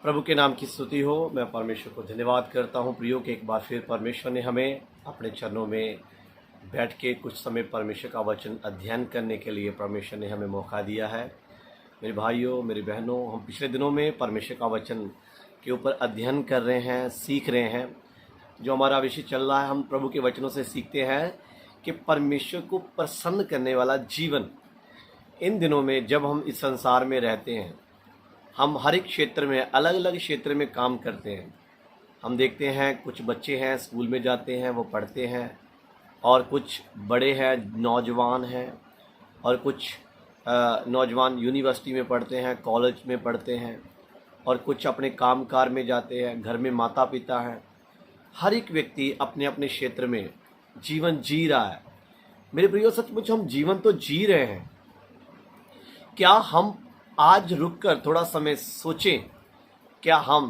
प्रभु के नाम की स्तुति हो। मैं परमेश्वर को धन्यवाद करता हूँ प्रियो कि एक बार फिर परमेश्वर ने हमें अपने चरणों में बैठ के कुछ समय परमेश्वर का वचन अध्ययन करने के लिए परमेश्वर ने हमें मौका दिया है। मेरे भाइयों, मेरी बहनों, हम पिछले दिनों में परमेश्वर का वचन के ऊपर अध्ययन कर रहे हैं, सीख रहे हैं। जो हमारा विषय चल रहा है, हम प्रभु के वचनों से सीखते हैं कि परमेश्वर को प्रसन्न करने वाला जीवन। इन दिनों में जब हम इस संसार में रहते हैं, हम हर एक क्षेत्र में, अलग अलग क्षेत्र में काम करते हैं। हम देखते हैं कुछ बच्चे हैं स्कूल में जाते हैं, वो पढ़ते हैं, और कुछ बड़े हैं, नौजवान हैं, और कुछ नौजवान यूनिवर्सिटी में पढ़ते हैं, कॉलेज में पढ़ते हैं, और कुछ अपने कामकाज में जाते हैं। घर में माता पिता हैं। हर एक व्यक्ति अपने अपने क्षेत्र में जीवन जी रहा है। मेरे प्रियो, सचमुच हम जीवन तो जी रहे हैं। क्या हम आज रुककर थोड़ा समय सोचें, क्या हम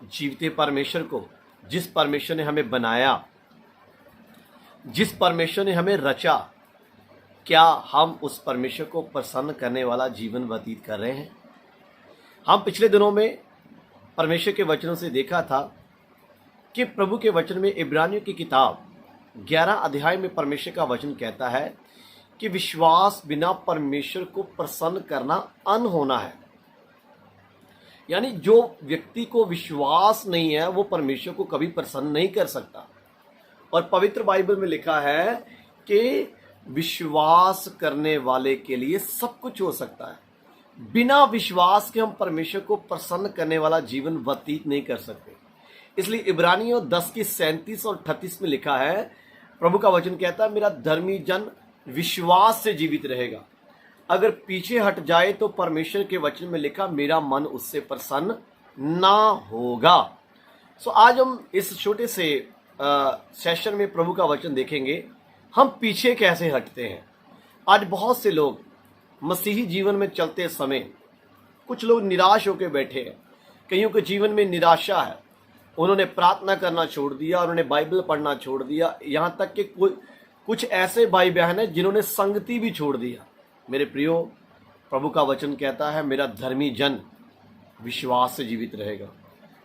जीवते परमेश्वर को, जिस परमेश्वर ने हमें बनाया, जिस परमेश्वर ने हमें रचा, क्या हम उस परमेश्वर को प्रसन्न करने वाला जीवन व्यतीत कर रहे हैं? हम पिछले दिनों में परमेश्वर के वचनों से देखा था कि प्रभु के वचन में इब्रानियों की किताब 11 अध्याय में परमेश्वर का वचन कहता है कि विश्वास बिना परमेश्वर को प्रसन्न करना अनहोना है। यानी जो व्यक्ति को विश्वास नहीं है वो परमेश्वर को कभी प्रसन्न नहीं कर सकता। और पवित्र बाइबल में लिखा है कि विश्वास करने वाले के लिए सब कुछ हो सकता है। बिना विश्वास के हम परमेश्वर को प्रसन्न करने वाला जीवन व्यतीत नहीं कर सकते। इसलिए इब्रानियों 10 की 37 और 38 में लिखा है, प्रभु का वचन कहता है, मेरा धर्मी जन विश्वास से जीवित रहेगा। अगर पीछे हट जाए तो परमेश्वर के वचन में लिखा, मेरा मन उससे प्रसन्न ना होगा। आज हम इस छोटे से सेशन में प्रभु का वचन देखेंगे, हम पीछे कैसे हटते हैं। आज बहुत से लोग मसीही जीवन में चलते समय, कुछ लोग निराश होकर बैठे हैं। कईयों के जीवन में निराशा है। उन्होंने प्रार्थना करना छोड़ दिया, उन्होंने बाइबल पढ़ना छोड़ दिया। यहाँ तक कि कुछ ऐसे भाई बहन हैं जिन्होंने संगति भी छोड़ दिया। मेरे प्रियो, प्रभु का वचन कहता है, मेरा धर्मी जन विश्वास से जीवित रहेगा।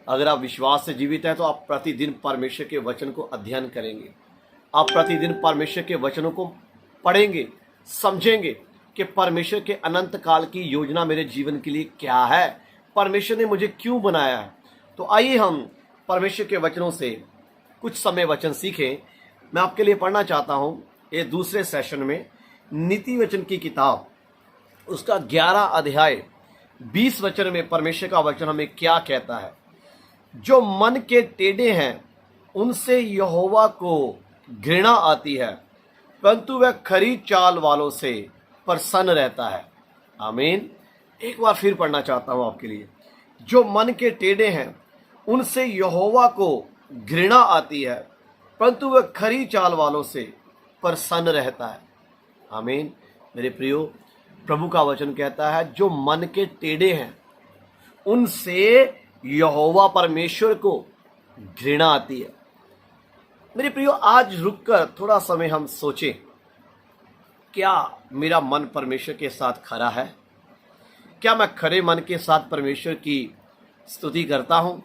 अगर आप विश्वास से जीवित हैं तो आप प्रतिदिन परमेश्वर के वचन को अध्ययन करेंगे। आप प्रतिदिन परमेश्वर के वचनों को पढ़ेंगे, समझेंगे कि परमेश्वर के अनंत काल की योजना मेरे जीवन के लिए क्या है, परमेश्वर ने मुझे क्यों बनाया है। तो आइए हम परमेश्वर के वचनों से कुछ समय वचन सीखें। मैं आपके लिए पढ़ना चाहता हूँ ये दूसरे सेशन में नीति वचन की किताब, उसका 11 अध्याय 20 वचन में परमेश्वर का वचन हमें क्या कहता है। जो मन के टेढ़े हैं उनसे यहोवा को घृणा आती है, परंतु वह खरी चाल वालों से प्रसन्न रहता है। आमीन। एक बार फिर पढ़ना चाहता हूँ आपके लिए। जो मन के टेढ़े हैं उनसे यहोवा को घृणा आती है, परंतु वह खरी चाल वालों से प्रसन्न रहता है। आमीन। मेरे प्रियो, प्रभु का वचन कहता है, जो मन के टेढ़े हैं उनसे यहोवा परमेश्वर को घृणा आती है। मेरे प्रियो, आज रुककर थोड़ा समय हम सोचें, क्या मेरा मन परमेश्वर के साथ खरा है? क्या मैं खरे मन के साथ परमेश्वर की स्तुति करता हूं?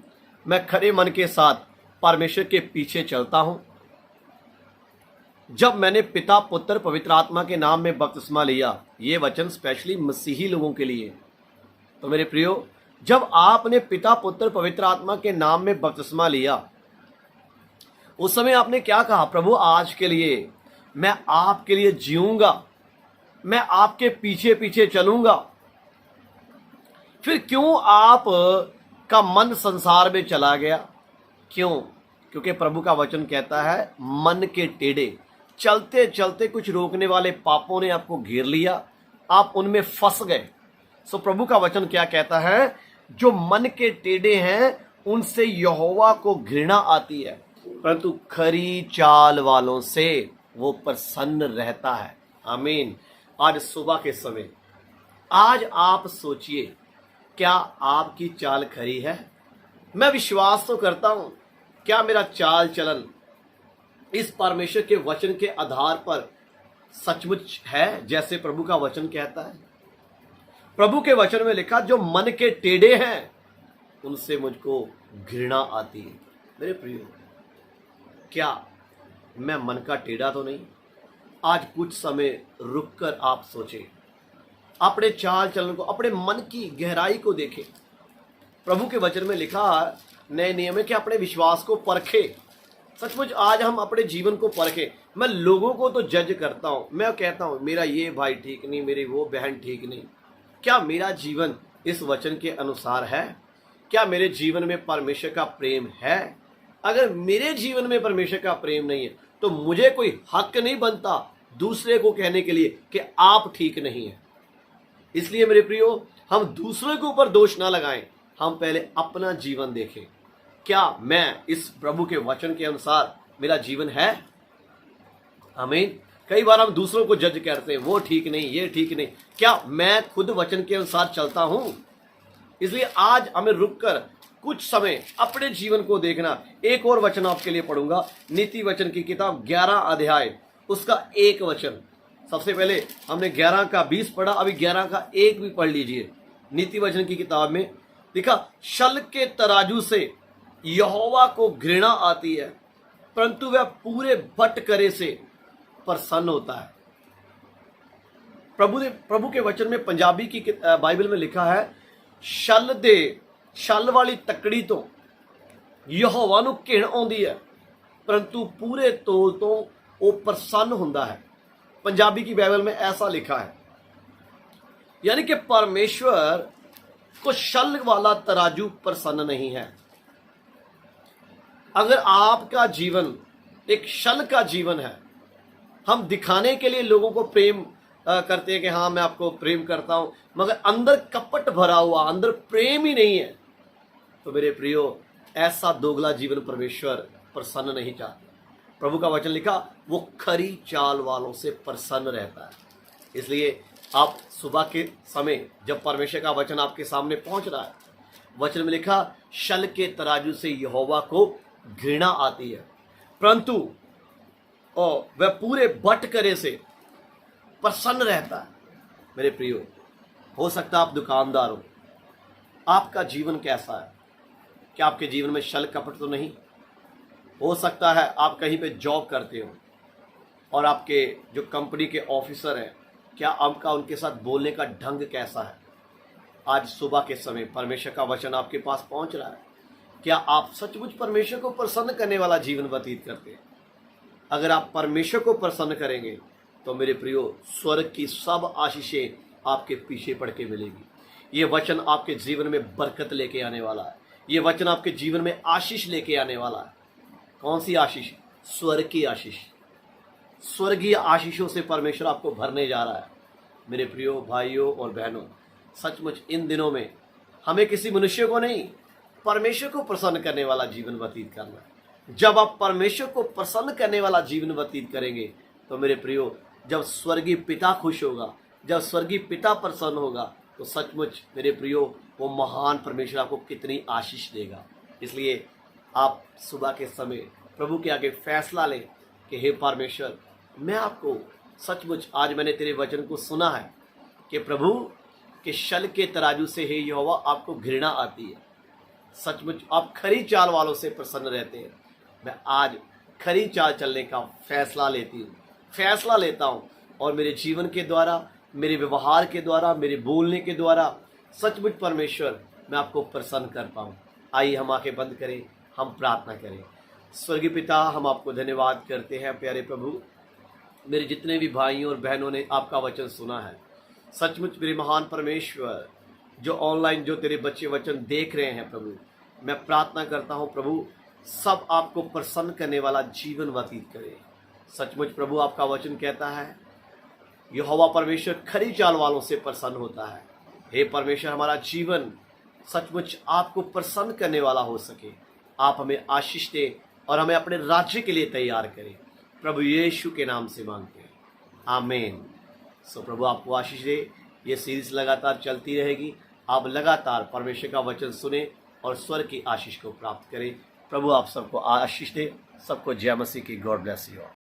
मैं खरे मन के साथ परमेश्वर के पीछे चलता हूं? जब मैंने पिता, पुत्र, पवित्र आत्मा के नाम में बपतिस्मा लिया, ये वचन स्पेशली मसीही लोगों के लिए। तो मेरे प्रियो, जब आपने पिता, पुत्र, पवित्र आत्मा के नाम में बपतिस्मा लिया, उस समय आपने क्या कहा? प्रभु, आज के लिए मैं आपके लिए जीऊंगा, मैं आपके पीछे पीछे चलूंगा। फिर क्यों आप का मन संसार में चला गया? क्यों? क्योंकि प्रभु का वचन कहता है, मन के टेढ़े, चलते चलते कुछ रोकने वाले पापों ने आपको घेर लिया, आप उनमें फंस गए। प्रभु का वचन क्या कहता है? जो मन के टेढ़े हैं उनसे यहोवा को घृणा आती है, परंतु खरी चाल वालों से वो प्रसन्न रहता है। आमीन। आज सुबह के समय आज आप सोचिए, क्या आपकी चाल खरी है? मैं विश्वास तो करता हूं, क्या मेरा चाल चलन इस परमेश्वर के वचन के आधार पर सचमुच है जैसे प्रभु का वचन कहता है? प्रभु के वचन में लिखा, जो मन के टेढ़े हैं उनसे मुझको घृणा आती है। मेरे प्रियो, क्या मैं मन का टेढ़ा तो नहीं? आज कुछ समय रुककर आप सोचें, अपने चाल चलन को, अपने मन की गहराई को देखें। प्रभु के वचन में लिखा नए नियम है कि अपने विश्वास को परखे। सचमुच आज हम अपने जीवन को परखें। मैं लोगों को तो जज करता हूँ, मैं कहता हूँ मेरा ये भाई ठीक नहीं, मेरी वो बहन ठीक नहीं। क्या मेरा जीवन इस वचन के अनुसार है? क्या मेरे जीवन में परमेश्वर का प्रेम है? अगर मेरे जीवन में परमेश्वर का प्रेम नहीं है तो मुझे कोई हक नहीं बनता दूसरे को कहने के लिए कि आप ठीक नहीं है। इसलिए मेरे प्रियो, हम दूसरों के ऊपर दोष ना लगाएं, हम पहले अपना जीवन देखें। क्या मैं इस प्रभु के वचन के अनुसार मेरा जीवन है? आमीन। कई बार हम दूसरों को जज करते हैं, वो ठीक नहीं, ये ठीक नहीं। क्या मैं खुद वचन के अनुसार चलता हूं? इसलिए आज हमें रुककर कुछ समय अपने जीवन को देखना। एक और वचन आपके लिए पढ़ूंगा, नीति वचन की किताब 11 अध्याय उसका 1 वचन। सबसे पहले हमने 11 का 20 पढ़ा, अभी 11 का 1 भी पढ़ लीजिए। नीति वचन की किताब में लिखा, छल के तराजू से यहोवा को घृणा आती है, परंतु वह पूरे बटकरे से प्रसन्न होता है। प्रभु के वचन में पंजाबी की बाइबल में लिखा है, छल वाली तकड़ी तो यहोवा नूं घिण आउंदी है, परंतु पूरे तोल तो वो प्रसन्न हुंदा है। पंजाबी की बाइबल में ऐसा लिखा है, यानी कि परमेश्वर को छल वाला तराजू प्रसन्न नहीं है। अगर आपका जीवन एक छल का जीवन है, हम दिखाने के लिए लोगों को प्रेम करते हैं कि हाँ मैं आपको प्रेम करता हूं, मगर अंदर कपट भरा हुआ, अंदर प्रेम ही नहीं है, तो मेरे प्रियो, ऐसा दोगला जीवन परमेश्वर प्रसन्न नहीं चाहते। प्रभु का वचन लिखा, वो खरी चाल वालों से प्रसन्न रहता है। इसलिए आप सुबह के समय जब परमेश्वर का वचन आपके सामने पहुंच रहा है, वचन में लिखा, छल के तराजू से यहोवा को घृणा आती है, परंतु वह पूरे बटकरे से प्रसन्न रहता है। मेरे प्रियो, हो सकता है आप दुकानदार हो, आपका जीवन कैसा है? क्या आपके जीवन में छल कपट तो नहीं? हो सकता है आप कहीं पे जॉब करते हो और आपके जो कंपनी के ऑफिसर हैं, क्या आपका उनके साथ बोलने का ढंग कैसा है? आज सुबह के समय परमेश्वर का वचन आपके पास पहुंच रहा है, क्या आप सचमुच परमेश्वर को प्रसन्न करने वाला जीवन व्यतीत करते हैं? अगर आप परमेश्वर को प्रसन्न करेंगे तो मेरे प्रियो, स्वर्ग की सब आशीषें आपके पीछे पड़ के मिलेगी। ये वचन आपके जीवन में बरकत लेके आने वाला है। ये वचन आपके जीवन में आशीष लेके आने वाला है। कौन सी आशीष? स्वर्ग की आशीष। स्वर्गीय आशीषों से परमेश्वर आपको भरने जा रहा है। मेरे प्रियो भाइयों और बहनों, सचमुच इन दिनों में हमें किसी मनुष्य को नहीं, परमेश्वर को प्रसन्न करने वाला जीवन व्यतीत करना है। जब आप परमेश्वर को प्रसन्न करने वाला जीवन व्यतीत करेंगे तो मेरे प्रियो, जब स्वर्गीय पिता खुश होगा, जब स्वर्गीय पिता प्रसन्न होगा, तो सचमुच मेरे प्रियो, वो महान परमेश्वर आपको कितनी आशीष देगा। इसलिए आप सुबह के समय प्रभु के आगे फैसला लें कि हे परमेश्वर, मैं आपको सचमुच, आज मैंने तेरे वचन को सुना है कि प्रभु के छल के तराजू से हे यहोवा आपको घृणा आती है, सचमुच आप खरी चाल वालों से प्रसन्न रहते हैं। मैं आज खरी चाल चलने का फैसला लेता हूँ और मेरे जीवन के द्वारा, मेरे व्यवहार के द्वारा, मेरे बोलने के द्वारा सचमुच परमेश्वर मैं आपको प्रसन्न कर पाऊँ। आइए हम आंखें बंद करें, हम प्रार्थना करें। स्वर्गीय पिता, हम आपको धन्यवाद करते हैं प्यारे प्रभु, मेरे जितने भी भाइयों और बहनों ने आपका वचन सुना है, सचमुच मेरे महान परमेश्वर, जो ऑनलाइन जो तेरे बच्चे वचन देख रहे हैं प्रभु, मैं प्रार्थना करता हूँ प्रभु, सब आपको प्रसन्न करने वाला जीवन व्यतीत करें। सचमुच प्रभु, आपका वचन कहता है यहोवा परमेश्वर खरी चाल वालों से प्रसन्न होता है। हे परमेश्वर, हमारा जीवन सचमुच आपको प्रसन्न करने वाला हो सके। आप हमें आशीष दें और हमें अपने राज्य के लिए तैयार करें। प्रभु यीशु के नाम से मांगते हैं, आमीन। सो प्रभु आपको आशीष दे। ये सीरीज लगातार चलती रहेगी। आप लगातार परमेश्वर का वचन सुने और स्वर्ग की आशीष को प्राप्त करें। प्रभु आप सबको आशीष दे। सबको जय मसीह की। God bless you.